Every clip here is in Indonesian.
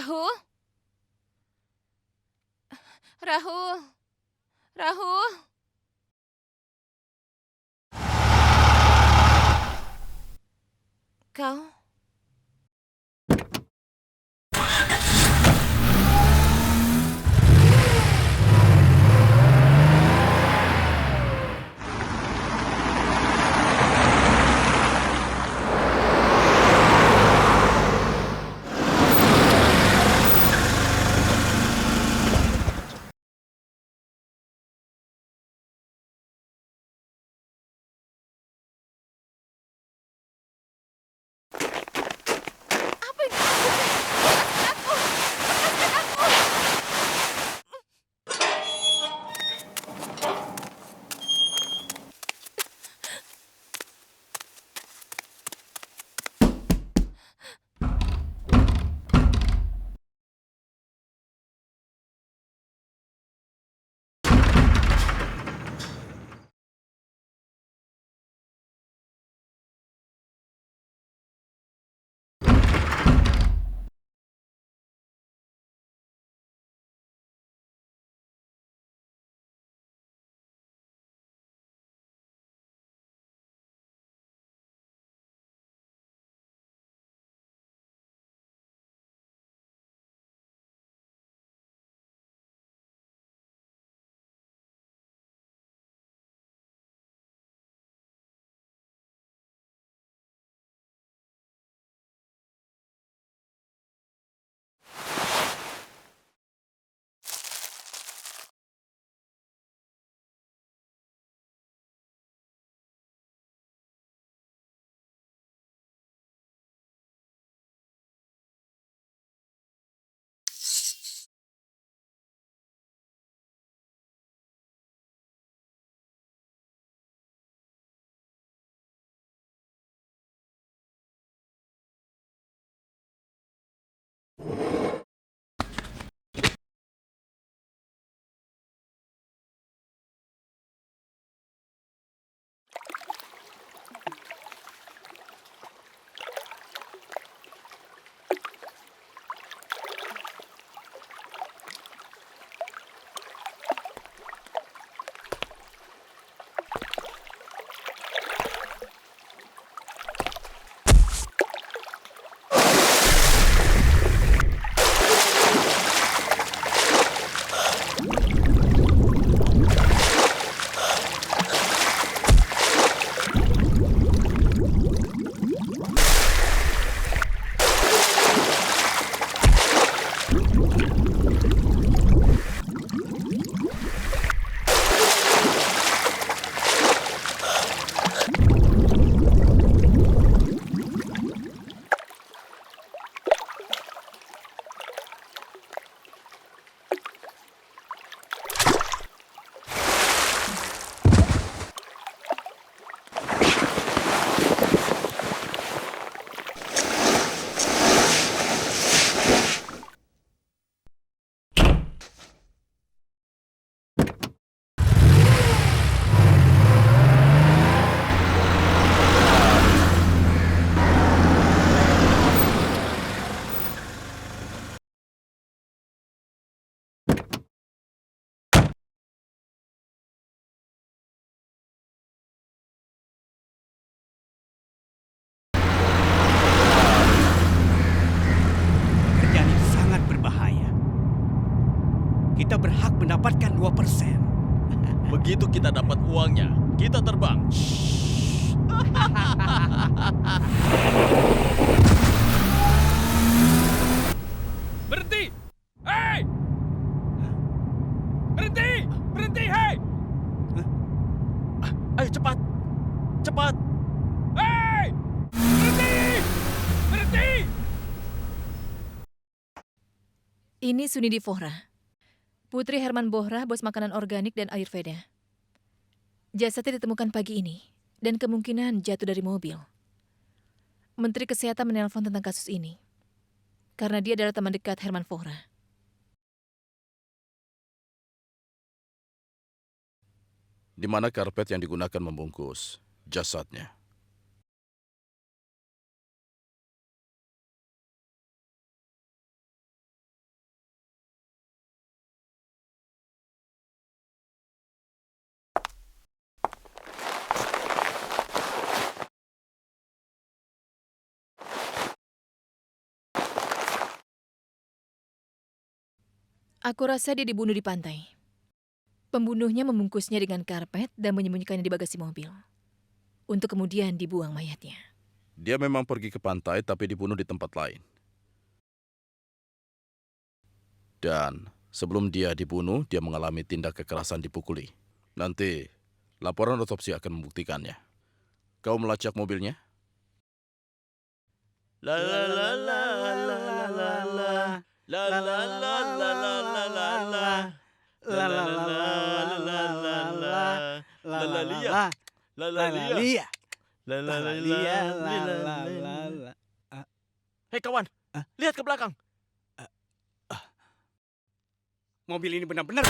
Rahul? Rahul? Rahul? Kau? Apa yang kau lakukan? Lepaskan aku! Lepaskan aku! Pekerjaan ini sangat berbahaya. Kita berhak mendapatkan 2%. Begitu kita dapat uangnya, kita terbang. Berhenti! Hei! Berhenti! Berhenti, hei! Ayo cepat, cepat. Hei! Berhenti! Berhenti! Ini Sunidi Vohra, putri Herman Vohra, bos makanan organik dan Ayurveda. Jasadnya ditemukan pagi ini dan kemungkinan jatuh dari mobil. Menteri Kesehatan menelpon tentang kasus ini karena dia adalah teman dekat Herman Vohra. Di mana karpet yang digunakan membungkus jasadnya? Aku rasa dia dibunuh di pantai. Pembunuhnya membungkusnya dengan karpet dan menyembunyikannya di bagasi mobil. Untuk kemudian dibuang mayatnya. Dia memang pergi ke pantai tapi dibunuh di tempat lain. Dan sebelum dia dibunuh, dia mengalami tindak kekerasan dipukuli. Nanti laporan otopsi akan membuktikannya. Kau melacak mobilnya? La la la la la la la la. La la la la la la la la. La la la la la la la. La la lia. La la lia. La la la lia. La la la. Hei kawan, lihat ke belakang. Mobil ini benar-benar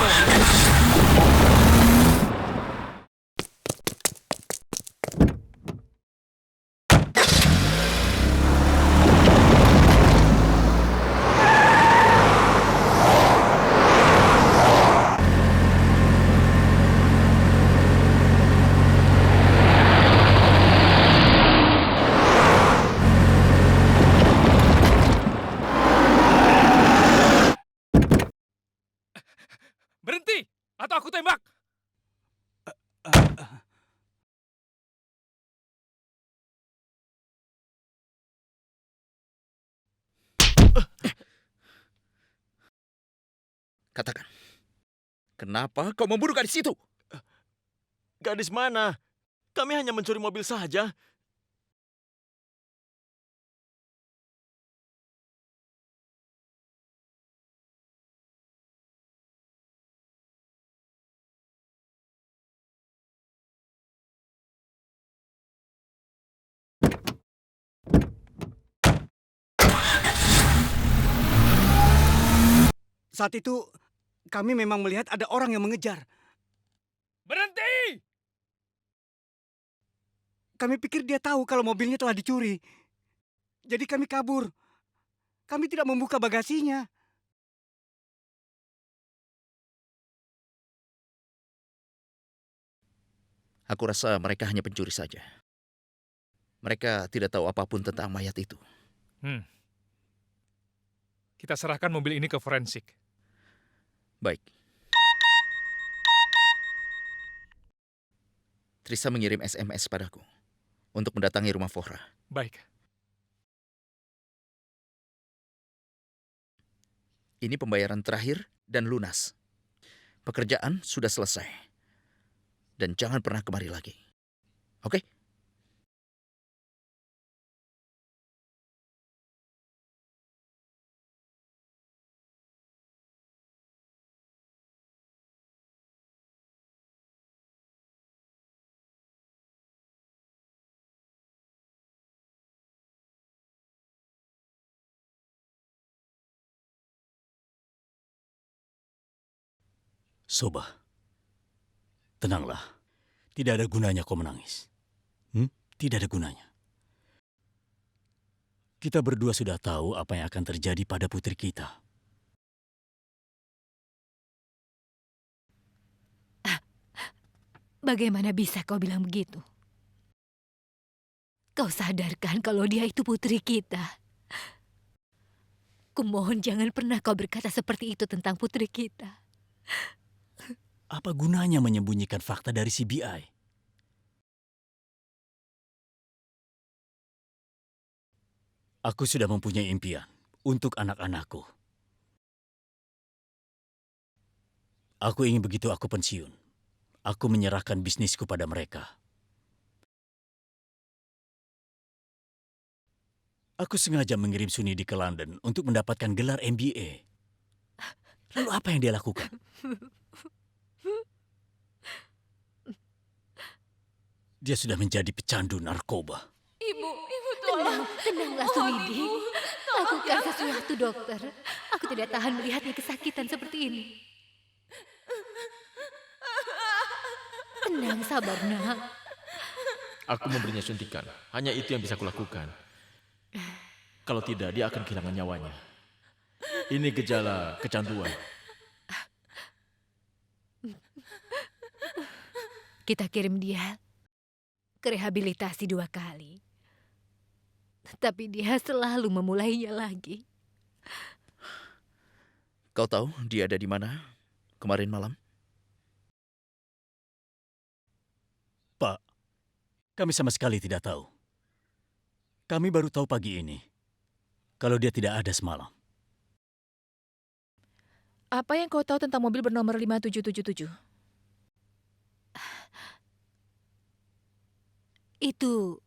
Berhenti! Atau aku tembak! Katakan, kenapa kau membunuh gadis itu? Gadis mana? Kami hanya mencuri mobil saja. Saat itu kami memang melihat ada orang yang mengejar. Berhenti! Kami pikir dia tahu kalau mobilnya telah dicuri. Jadi kami kabur. Kami tidak membuka bagasinya. Aku rasa mereka hanya pencuri saja. Mereka tidak tahu apapun tentang mayat itu. Kita serahkan mobil ini ke forensik. Baik. Trisa mengirim SMS padaku untuk mendatangi rumah Fohra. Baik. Ini pembayaran terakhir dan lunas. Pekerjaan sudah selesai. Dan jangan pernah kemari lagi. Oke? Soba, tenanglah. Tidak ada gunanya kau menangis. Tidak ada gunanya. Kita berdua sudah tahu apa yang akan terjadi pada putri kita. Bagaimana bisa kau bilang begitu? Kau sadarkan kalau dia itu putri kita. Kumohon jangan pernah kau berkata seperti itu tentang putri kita. Apa gunanya menyembunyikan fakta dari CBI? Aku sudah mempunyai impian untuk anak-anakku. Aku ingin begitu aku pensiun, aku menyerahkan bisnisku pada mereka. Aku sengaja mengirim Sunidi ke London untuk mendapatkan gelar MBA. Lalu apa yang dia lakukan? Dia sudah menjadi pecandu narkoba. Ibu tolong. Tenanglah Sunidi. Lakukan sesuatu, dokter. Aku tidak tahan melihatnya kesakitan seperti ini. Tenang, sabar, nak. Aku memberinya suntikan. Hanya itu yang bisa kulakukan. Kalau tidak, dia akan kehilangan nyawanya. Ini gejala kecanduan. Kita kirim dia ke rehabilitasi 2 kali. Tapi dia selalu memulainya lagi. Kau tahu dia ada di mana kemarin malam? Pak, kami sama sekali tidak tahu. Kami baru tahu pagi ini kalau dia tidak ada semalam. Apa yang kau tahu tentang mobil bernomor 5777? Itu,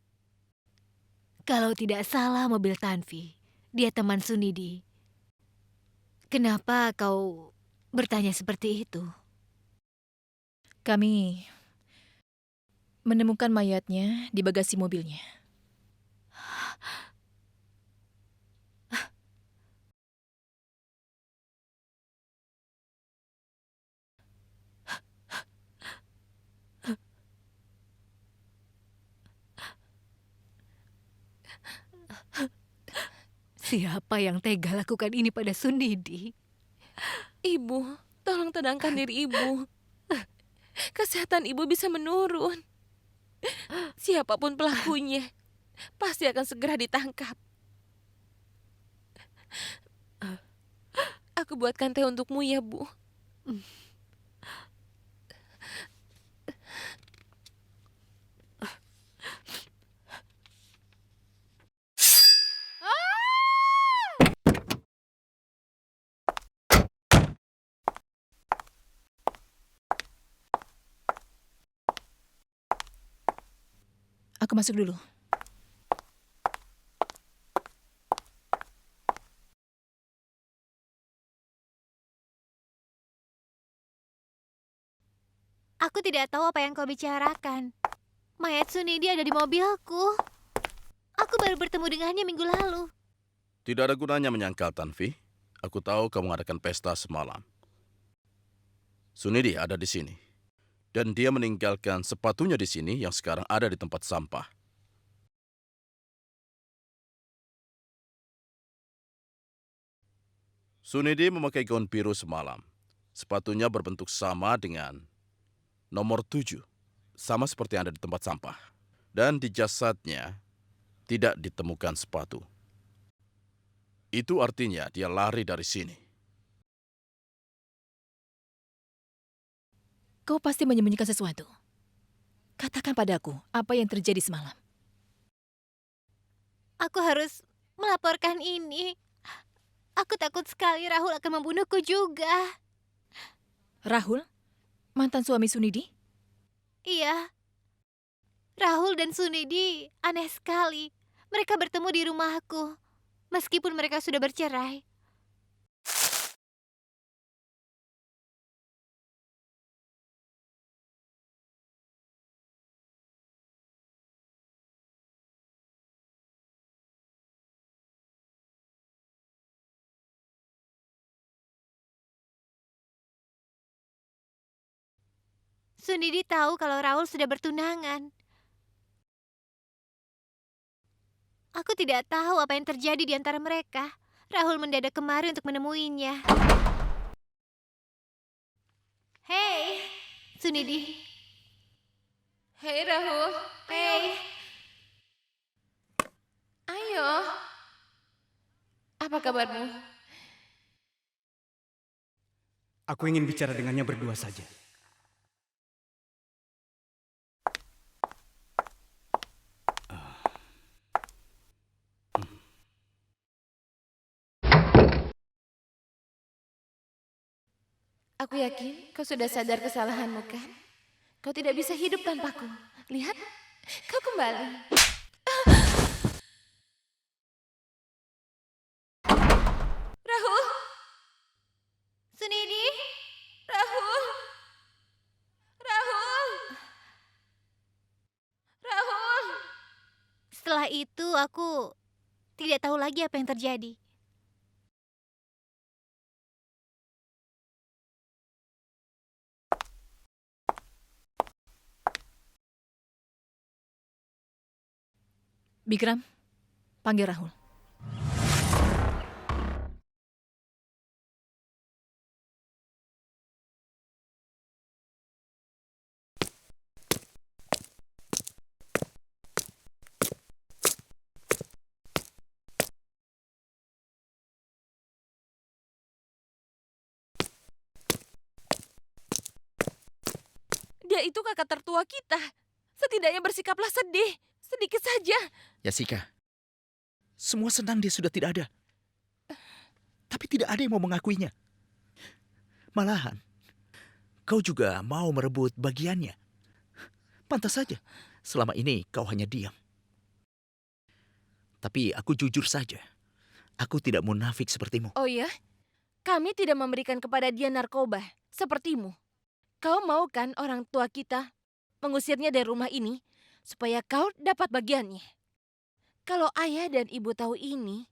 kalau tidak salah mobil Tanvi. Dia teman Sunidi. Kenapa kau bertanya seperti itu? Kami menemukan mayatnya di bagasi mobilnya. Siapa yang tega lakukan ini pada Sunidi? Ibu, tolong tenangkan diri ibu. Kesehatan ibu bisa menurun. Siapapun pelakunya, pasti akan segera ditangkap. Aku buatkan teh untukmu ya, Bu. Aku masuk dulu. Aku tidak tahu apa yang kau bicarakan. Mayat Sunidi ada di mobilku. Aku baru bertemu dengannya minggu lalu. Tidak ada gunanya menyangkal, Tanvi. Aku tahu kamu mengadakan pesta semalam. Sunidi ada di sini. Dan dia meninggalkan sepatunya di sini yang sekarang ada di tempat sampah. Sunidi memakai gaun biru semalam. Sepatunya berbentuk sama dengan nomor 7. Sama seperti yang ada di tempat sampah. Dan di jasadnya tidak ditemukan sepatu. Itu artinya dia lari dari sini. Kau pasti menyembunyikan sesuatu. Katakan padaku apa yang terjadi semalam. Aku harus melaporkan ini. Aku takut sekali Rahul akan membunuhku juga. Rahul? Mantan suami Sunidi? Iya. Rahul dan Sunidi aneh sekali. Mereka bertemu di rumahku. Meskipun mereka sudah bercerai. Sunidi tahu kalau Rahul sudah bertunangan. Aku tidak tahu apa yang terjadi di antara mereka. Rahul mendadak kemari untuk menemuinya. Hei, Sunidi. Hei Rahul, Hei. ayo. Apa kabarmu? Aku ingin bicara dengannya berdua saja. Aku yakin kau sudah sadar kesalahanmu kan? Kau tidak bisa hidup tanpaku. Lihat, kau kembali. Rahul, Sunidi. Rahul, Rahul, Rahul. Setelah itu aku tidak tahu lagi apa yang terjadi. Bikram, panggil Rahul. Dia itu kakak tertua kita. Setidaknya bersikaplah sedih. Sedikit saja. Jessica, semua senang dia sudah tidak ada. Tapi tidak ada yang mau mengakuinya. Malahan, kau juga mau merebut bagiannya. Pantas saja, selama ini kau hanya diam. Tapi aku jujur saja, aku tidak munafik sepertimu. Oh ya? Kami tidak memberikan kepada dia narkoba, sepertimu. Kau mau kan orang tua kita mengusirnya dari rumah ini, supaya kau dapat bagiannya. Kalau ayah dan ibu tahu ini,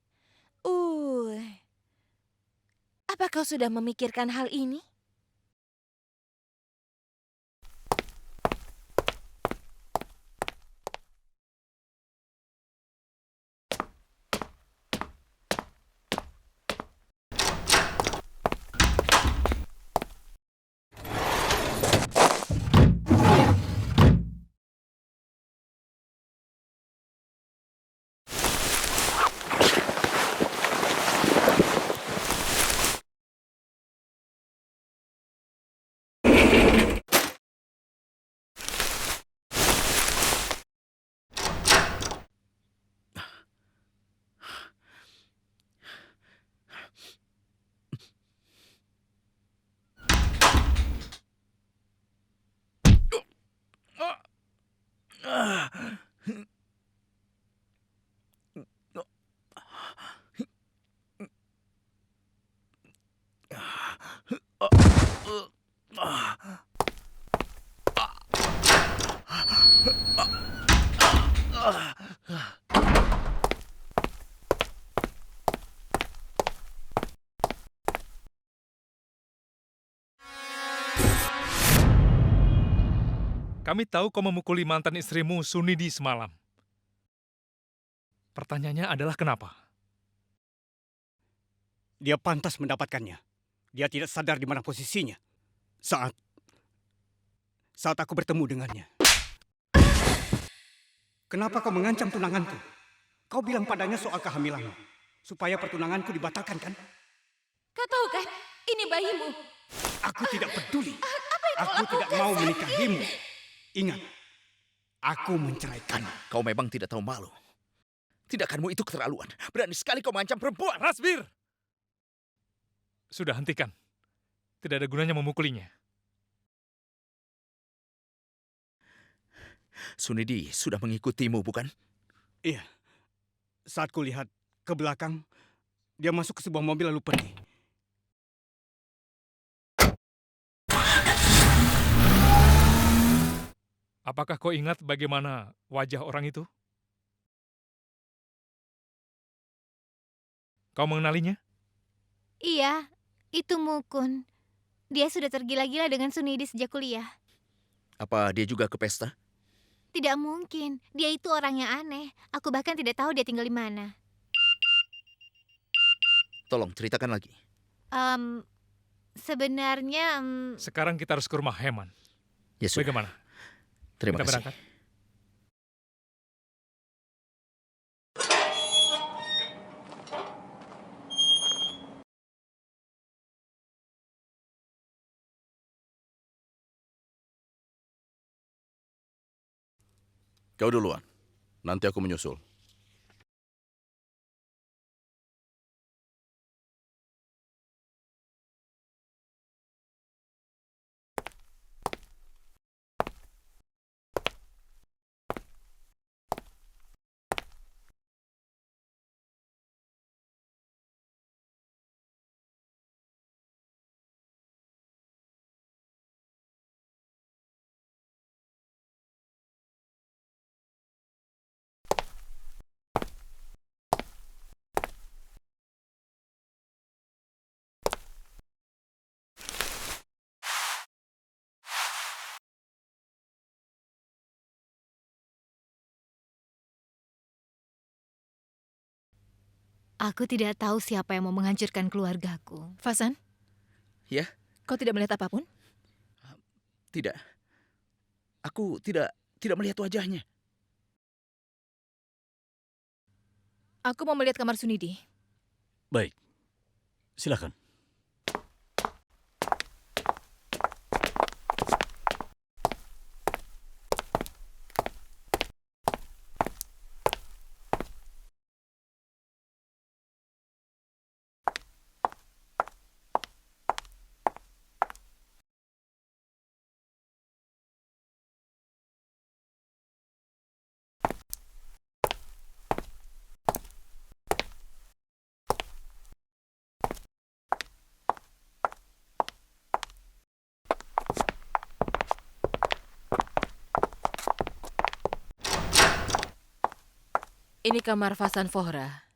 apa kau sudah memikirkan hal ini? Kami tahu kau memukuli mantan istrimu Sunidi semalam. Pertanyaannya adalah kenapa? Dia pantas mendapatkannya. Dia tidak sadar di mana posisinya. Saat aku bertemu dengannya. Kenapa kau mengancam tunanganku? Kau bilang padanya soal kehamilanmu. Supaya pertunanganku dibatalkan, kan? Kau tahu kan, ini bayimu. Aku tidak peduli. Aku tidak mau menikahimu. Ingat, aku menceraikanmu. Kau memang tidak tahu malu. Tindakanmu itu keterlaluan. Berani sekali kau mengancam perempuan. Rasbir! Sudah, hentikan. Tidak ada gunanya memukulinya. Sunidi sudah mengikutimu, bukan? Iya. Saat kulihat ke belakang, dia masuk ke sebuah mobil lalu pergi. Apakah kau ingat bagaimana wajah orang itu? Kau mengenalinya? Iya, itu Mukun. Dia sudah tergila-gila dengan Sunidi sejak kuliah. Apa dia juga ke pesta? Tidak mungkin, dia itu orang yang aneh. Aku bahkan tidak tahu dia tinggal di mana. Tolong ceritakan lagi. Sebenarnya... Sekarang kita harus ke rumah Heman. Ya sudah. Bagaimana? Terima Kita kasih. berangkat. Kau duluan. Nanti aku menyusul. Aku tidak tahu siapa yang mau menghancurkan keluargaku. Fasan, Ya, kau tidak melihat apapun? tidak. Aku tidak melihat wajahnya. Aku mau melihat kamar Sunidi. Baik, silakan. Ini kamar Fasan Fohra.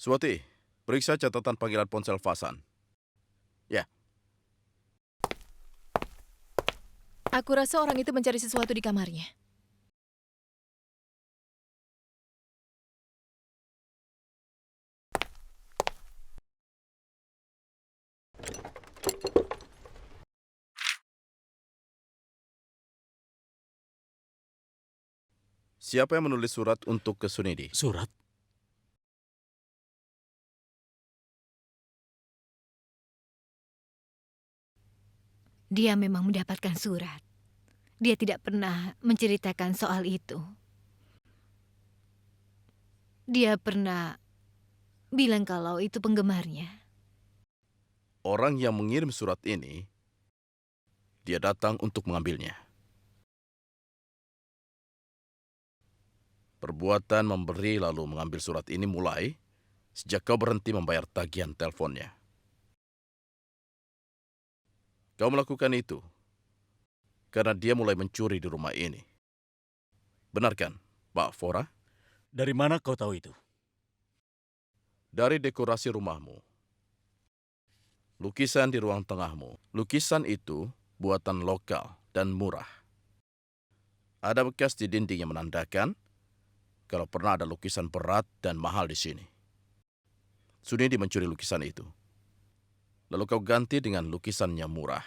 Swati, periksa catatan panggilan ponsel Fasan. Ya, Aku rasa orang itu mencari sesuatu di kamarnya. siapa yang menulis surat untuk ke Sunidi? Surat? Dia memang mendapatkan surat. Dia tidak pernah menceritakan soal itu. Dia pernah bilang kalau itu penggemarnya. Orang yang mengirim surat ini, dia datang untuk mengambilnya. Perbuatan memberi lalu mengambil surat ini mulai sejak kau berhenti membayar tagihan teleponnya. Kau melakukan itu karena dia mulai mencuri di rumah ini. Benar kan, Pak Fora? Dari mana kau tahu itu? Dari dekorasi rumahmu. Lukisan di ruang tengahmu. Lukisan itu buatan lokal dan murah. Ada bekas di dinding yang menandakan kalau pernah ada lukisan berat dan mahal di sini. Sunidi mencuri lukisan itu. Lalu kau ganti dengan lukisan yang murah.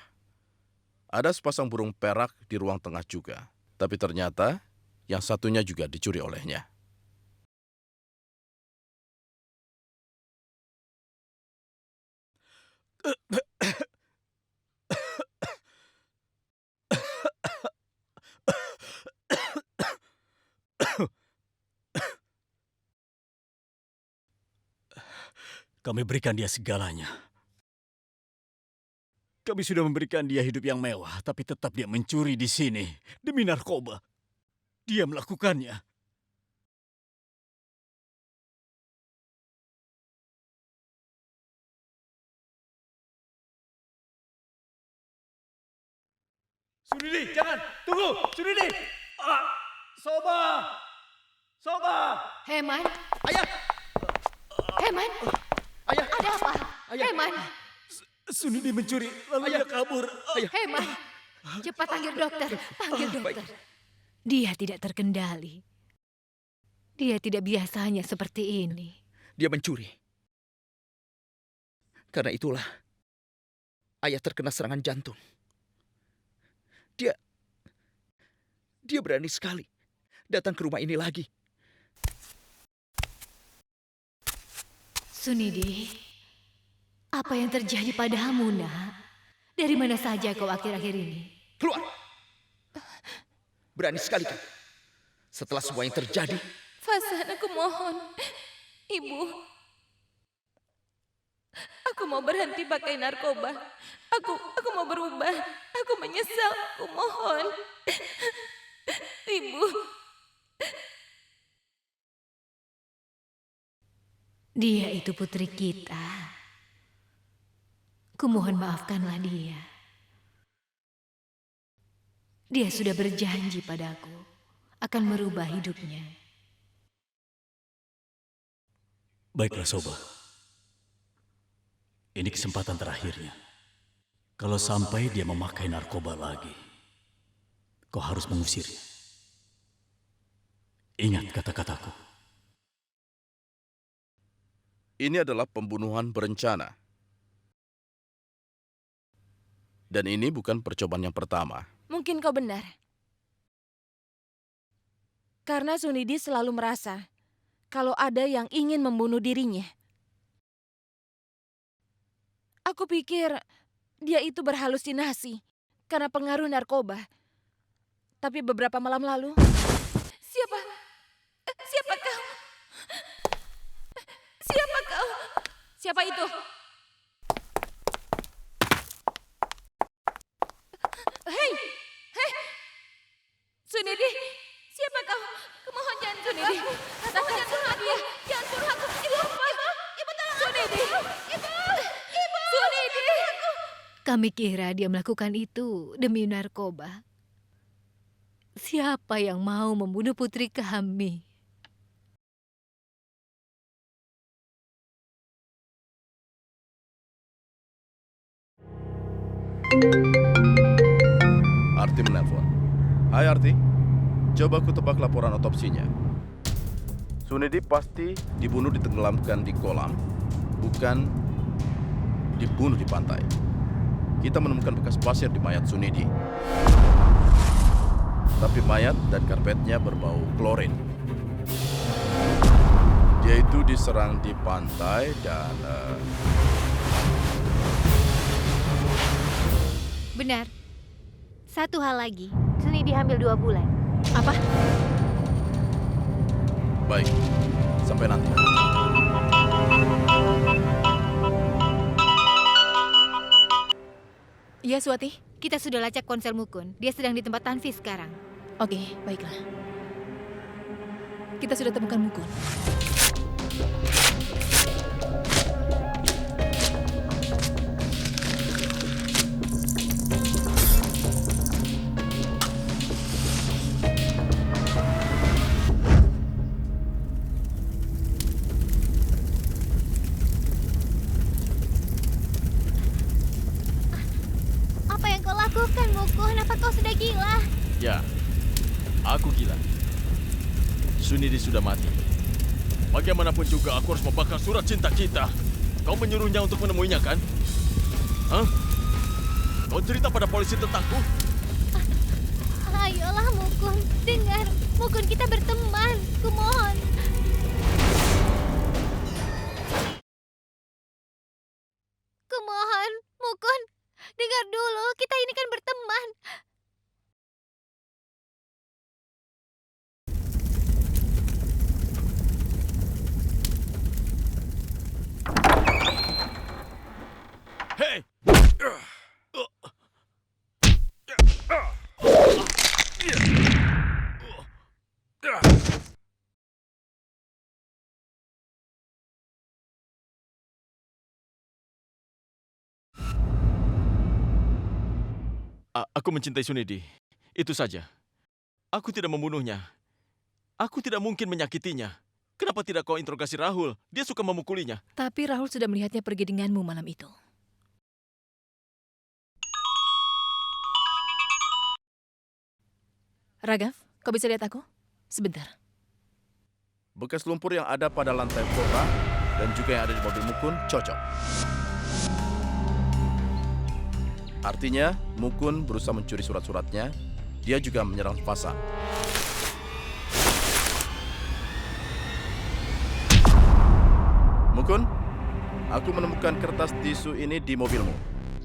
Ada sepasang burung perak di ruang tengah juga. Tapi ternyata yang satunya juga dicuri olehnya. Kami berikan dia segalanya. Kami sudah memberikan dia hidup yang mewah, tapi tetap dia mencuri di sini demi narkoba. Dia melakukannya. Sunidi, jangan! Tunggu! Sunidi! Soba! Soba! Heman, Ayah! Heman, Ayah! ada apa? Ayah! Heman, Sunidi mencuri, lalu dia kabur. Heman, cepat panggil dokter, panggil dokter. Dia tidak terkendali. Dia tidak biasanya seperti ini. Dia mencuri. Karena itulah ayah terkena serangan jantung. Dia berani sekali datang ke rumah ini lagi. Sunidi, apa yang terjadi padamu, nak? Dari mana saja kau akhir-akhir ini? Keluar! Berani sekali kau. Setelah semua yang terjadi, Fasan, aku mohon. Ibu. Aku mau berhenti pakai narkoba. Aku mau berubah. Aku menyesal. Aku mohon. Ibu. Dia itu putri kita. Kumohon maafkanlah dia. Dia sudah berjanji padaku akan merubah hidupnya. Baiklah, Soba. Ini kesempatan terakhirnya. Kalau sampai dia memakai narkoba lagi, kau harus mengusirnya. Ingat kata-kataku. Ini adalah pembunuhan berencana. Dan ini bukan percobaan yang pertama. Mungkin kau benar. Karena Sunidi selalu merasa kalau ada yang ingin membunuh dirinya. Aku pikir dia itu berhalusinasi karena pengaruh narkoba. Tapi beberapa malam lalu, Siapa kau? Siapa kau? Siapa itu? Hei! Sunidi, siapa kau? Kumohon jangan Sunidi. Katakan jangan suruh dia. Jangan suruh aku. Ibu tolong Sunidi. Ibu. Sunidi. Kami kira dia melakukan itu demi narkoba. Siapa yang mau membunuh putri kami? Arti menelpon. Hai Arti, coba ku tebak laporan otopsinya. Sunidi pasti dibunuh ditenggelamkan di kolam, bukan dibunuh di pantai. Kita menemukan bekas pasir di mayat Sunidi. Tapi mayat dan karpetnya berbau klorin. Dia itu diserang di pantai dan... Benar. Satu hal lagi, Sunidi hamil 2 bulan. Apa? Baik, sampai nanti. Iya, Swati. Kita sudah lacak ponsel Mukun. Dia sedang di tempat Tanvi sekarang. Oke, baiklah. Kita sudah temukan Mukun. Apa yang kau lakukan, Mukun? Apa kau sudah gila? Ya, aku gila. Sunidi sudah mati. Bagaimanapun juga aku harus membakar surat cinta kita. Kau menyuruhnya untuk menemuinya, kan? Hah? Kau cerita pada polisi tentangku? Ayolah, Mukun. Dengar, Mukun, kita berteman. Kumohon. Kumohon, Mukun. Dengar dulu, kita ini kan berteman. Hei! Aku mencintai Sunidi. Itu saja. Aku tidak membunuhnya. Aku tidak mungkin menyakitinya. Kenapa tidak kau interogasi Rahul? Dia suka memukulinya. Tapi Rahul sudah melihatnya pergi denganmu malam itu. Ragav, kau bisa lihat aku? Sebentar. Bekas lumpur yang ada pada lantai Flora dan juga yang ada di mobil Mukun cocok. Artinya, Mukun berusaha mencuri surat-suratnya. Dia juga menyerang Fasa. Mukun, aku menemukan kertas tisu ini di mobilmu.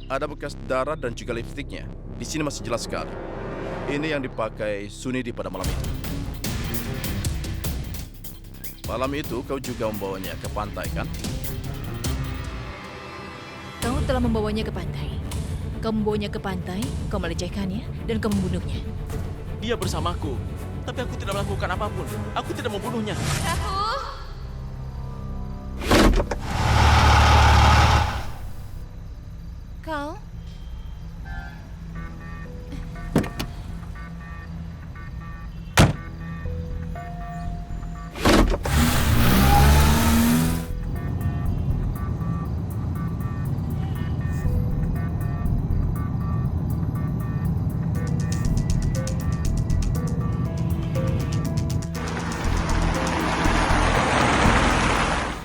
Ada bekas darah dan juga lipstiknya. Di sini masih jelas sekali. Ini yang dipakai Sunidi pada malam itu. Malam itu kau juga membawanya ke pantai, kan? Kau telah membawanya ke pantai. Kau membawanya ke pantai, kau melecehkannya, dan kau membunuhnya. Dia bersamaku. Tapi aku tidak melakukan apapun. Aku tidak membunuhnya. Kau?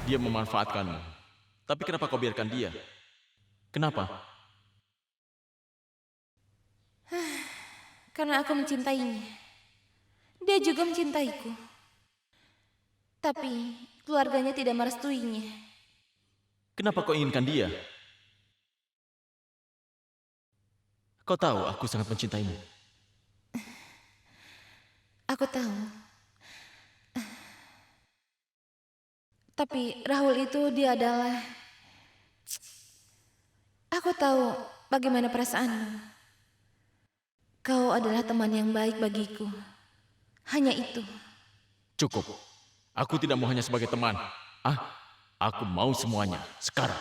Dia memanfaatkanmu. Tapi kenapa kau biarkan dia? Kenapa? Karena aku mencintainya. Dia juga mencintaiku. Tapi keluarganya tidak merestuinya. Kenapa kau inginkan dia? Kau tahu aku sangat mencintaimu. Aku tahu. Tapi Rahul itu dia adalah... Aku tahu bagaimana perasaanmu. Kau adalah teman yang baik bagiku. Hanya itu. Cukup. Aku tidak mau hanya sebagai teman. Aku mau semuanya sekarang.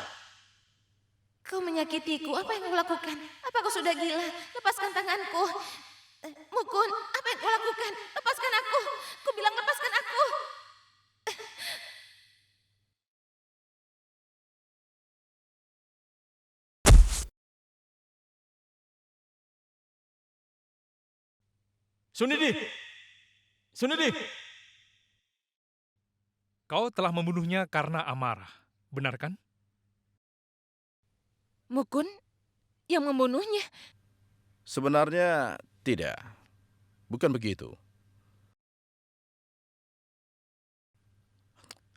Kau menyakitiku. Apa yang kau lakukan? Apa kau sudah gila? Lepaskan tanganku. Mukun, apa yang kau lakukan? Lepaskan aku. Kau bilang lepaskan aku. Sunidi! Sunidi! Kau telah membunuhnya karena amarah, benar kan? Mukun yang membunuhnya. Sebenarnya tidak. Bukan begitu.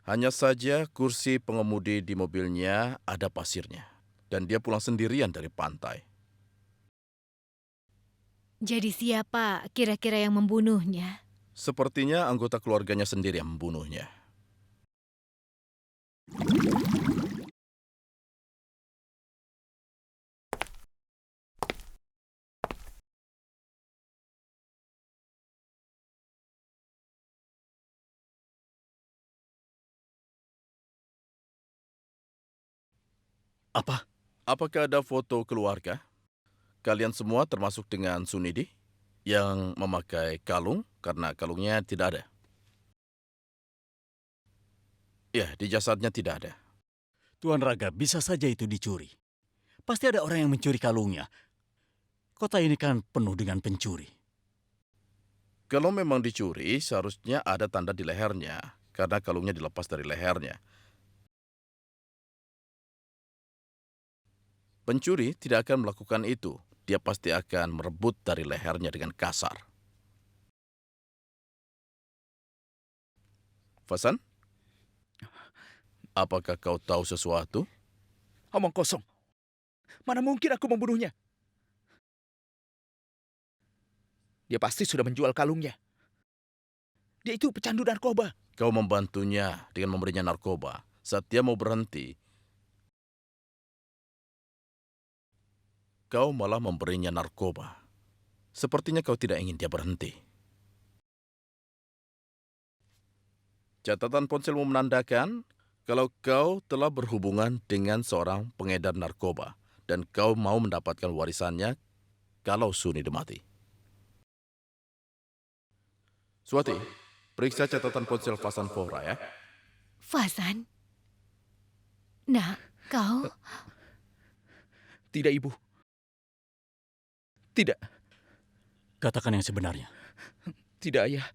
Hanya saja kursi pengemudi di mobilnya ada pasirnya. Dan dia pulang sendirian dari pantai. Jadi siapa kira-kira yang membunuhnya? Sepertinya anggota keluarganya sendiri yang membunuhnya. Apa? Apakah ada foto keluarga? Kalian semua termasuk dengan Sunidi yang memakai kalung karena kalungnya tidak ada. Ya, di jasadnya tidak ada. Tuan Raga, bisa saja itu dicuri. Pasti ada orang yang mencuri kalungnya. Kota ini kan penuh dengan pencuri. Kalau memang dicuri, seharusnya ada tanda di lehernya karena kalungnya dilepas dari lehernya. Pencuri tidak akan melakukan itu. Dia pasti akan merebut dari lehernya dengan kasar. Fasan? Apakah kau tahu sesuatu? Omong kosong. Mana mungkin aku membunuhnya? Dia pasti sudah menjual kalungnya. Dia itu pecandu narkoba. Kau membantunya dengan memberinya narkoba. Saat dia mau berhenti, kau malah memberinya narkoba. Sepertinya kau tidak ingin dia berhenti. Catatan ponselmu menandakan kalau kau telah berhubungan dengan seorang pengedar narkoba dan kau mau mendapatkan warisannya kalau Sunidi mati. Suwati, periksa catatan ponsel Fasan Fohra ya. Fasan? Nak, kau? Tidak, Ibu. Tidak, Katakan yang sebenarnya. tidak, Ayah.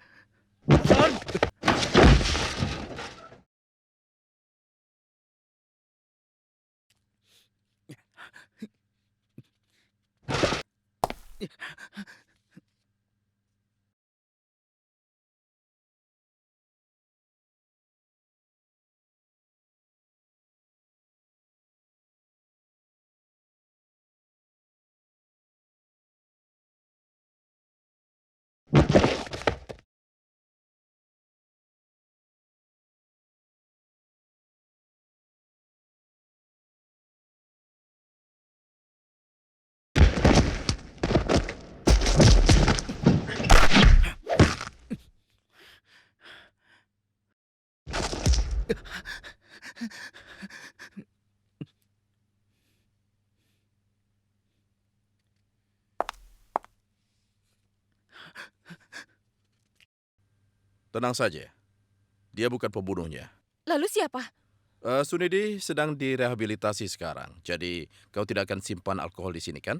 Tenang saja, dia bukan pembunuhnya. Lalu siapa? Sunidi sedang direhabilitasi sekarang, jadi kau tidak akan simpan alkohol di sini kan?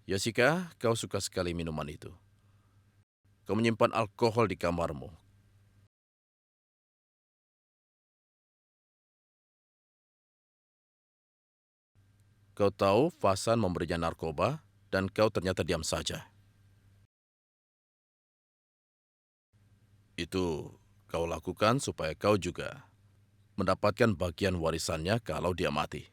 Jessica, kau suka sekali minuman itu. Kau menyimpan alkohol di kamarmu. Kau tahu Fasan memberinya narkoba dan kau ternyata diam saja. Itu kau lakukan supaya kau juga mendapatkan bagian warisannya kalau dia mati.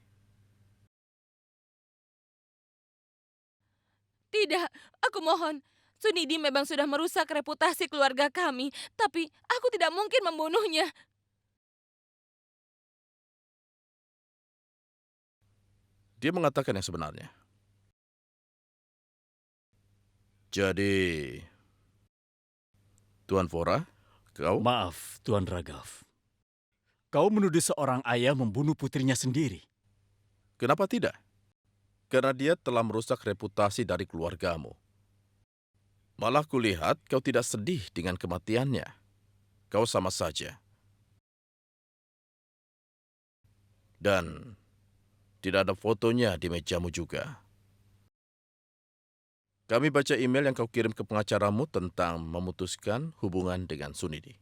Tidak, aku mohon. Sunidi memang sudah merusak reputasi keluarga kami, tapi aku tidak mungkin membunuhnya. Dia mengatakan yang sebenarnya. Jadi, Tuan Fora, kau? Maaf, Tuan Raghav. Kau menuduh seorang ayah membunuh putrinya sendiri. Kenapa tidak? Karena dia telah merusak reputasi dari keluargamu. Malah kulihat kau tidak sedih dengan kematiannya. Kau sama saja. Dan tidak ada fotonya di mejamu juga. Kami baca email yang kau kirim ke pengacaramu tentang memutuskan hubungan dengan Sunidi.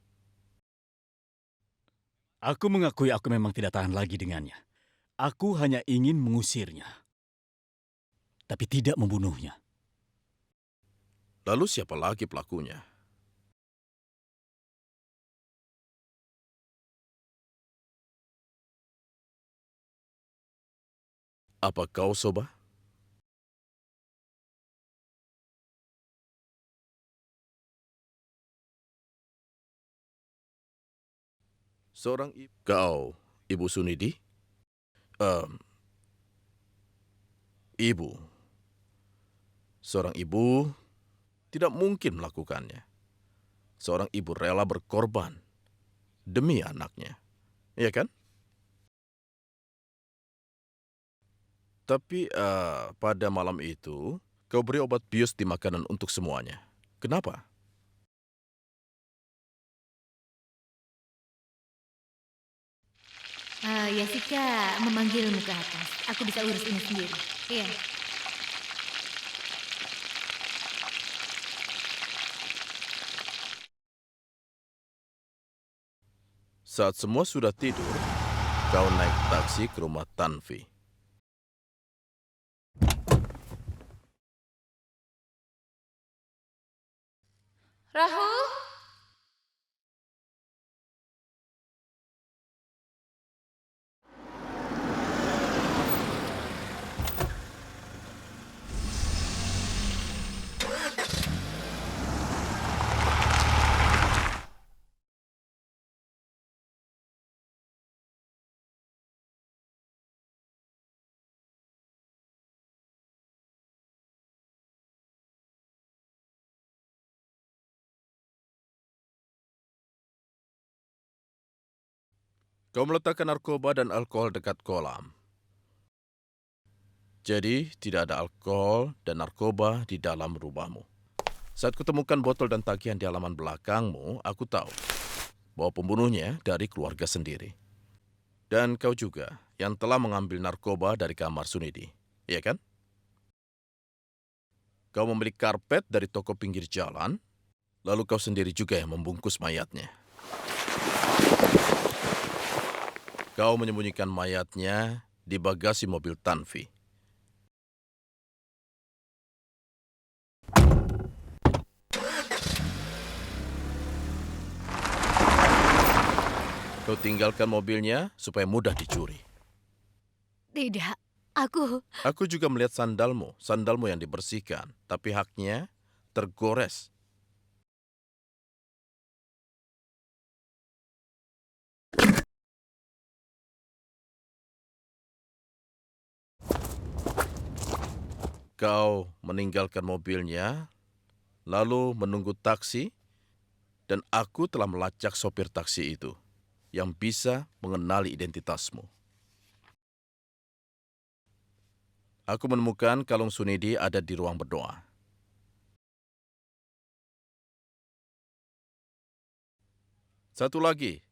Aku mengakui aku memang tidak tahan lagi dengannya. Aku hanya ingin mengusirnya. Tapi tidak membunuhnya. Lalu siapa lagi pelakunya? Apa kau, Soba? Seorang ibu. Kau, Ibu Sunidi? Ibu. Seorang ibu tidak mungkin melakukannya. Seorang ibu rela berkorban demi anaknya. Iya kan? Tapi pada malam itu, kau beri obat bius di makanan untuk semuanya. Kenapa? Yasika memanggilmu ke atas. Aku bisa urus ini sendiri. Iya. Saat semua sudah tidur, kau naik taksi ke rumah Tanvi. Rahul? Kau meletakkan narkoba dan alkohol dekat kolam. Jadi, tidak ada alkohol dan narkoba di dalam rumahmu. Saat kutemukan botol dan tagihan di halaman belakangmu, aku tahu bahwa pembunuhnya dari keluarga sendiri. Dan kau juga yang telah mengambil narkoba dari kamar Sunidi, iya kan? Kau membeli karpet dari toko pinggir jalan, lalu kau sendiri juga yang membungkus mayatnya. Kau menyembunyikan mayatnya di bagasi mobil Tanvi. Kau tinggalkan mobilnya supaya mudah dicuri. Tidak, aku... Aku juga melihat sandalmu yang dibersihkan, tapi haknya tergores. Kau meninggalkan mobilnya, lalu menunggu taksi, dan aku telah melacak sopir taksi itu yang bisa mengenali identitasmu. Aku menemukan kalung Sunidi ada di ruang berdoa. Satu lagi,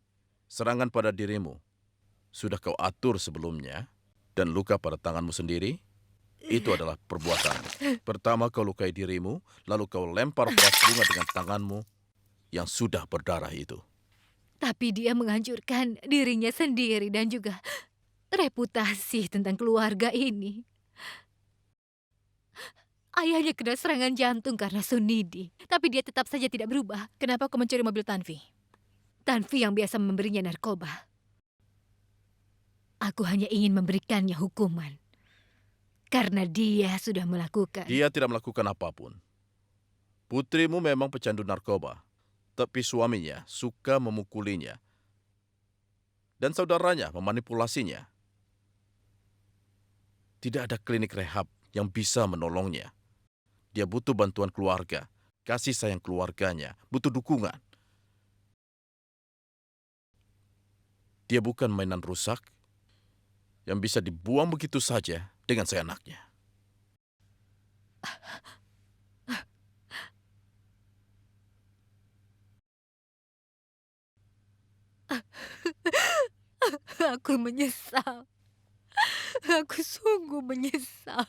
serangan pada dirimu. Sudah kau atur sebelumnya, dan luka pada tanganmu sendiri, itu adalah perbuatan. Pertama kau lukai dirimu, lalu kau lempar vas bunga dengan tanganmu yang sudah berdarah itu. Tapi dia menghancurkan dirinya sendiri dan juga reputasi tentang keluarga ini. Ayahnya kena serangan jantung karena Sunidi, tapi dia tetap saja tidak berubah. Kenapa kau mencuri mobil Tanvi? Tanvi yang biasa memberinya narkoba. Aku hanya ingin memberikannya hukuman. Karena dia sudah melakukan. Dia tidak melakukan apapun. Putrimu memang pecandu narkoba, tapi suaminya suka memukulinya. Dan saudaranya memanipulasinya. Tidak ada klinik rehab yang bisa menolongnya. Dia butuh bantuan keluarga, kasih sayang keluarganya, butuh dukungan. Dia bukan mainan rusak yang bisa dibuang begitu saja dengan seenaknya. Aku menyesal. Aku sungguh menyesal.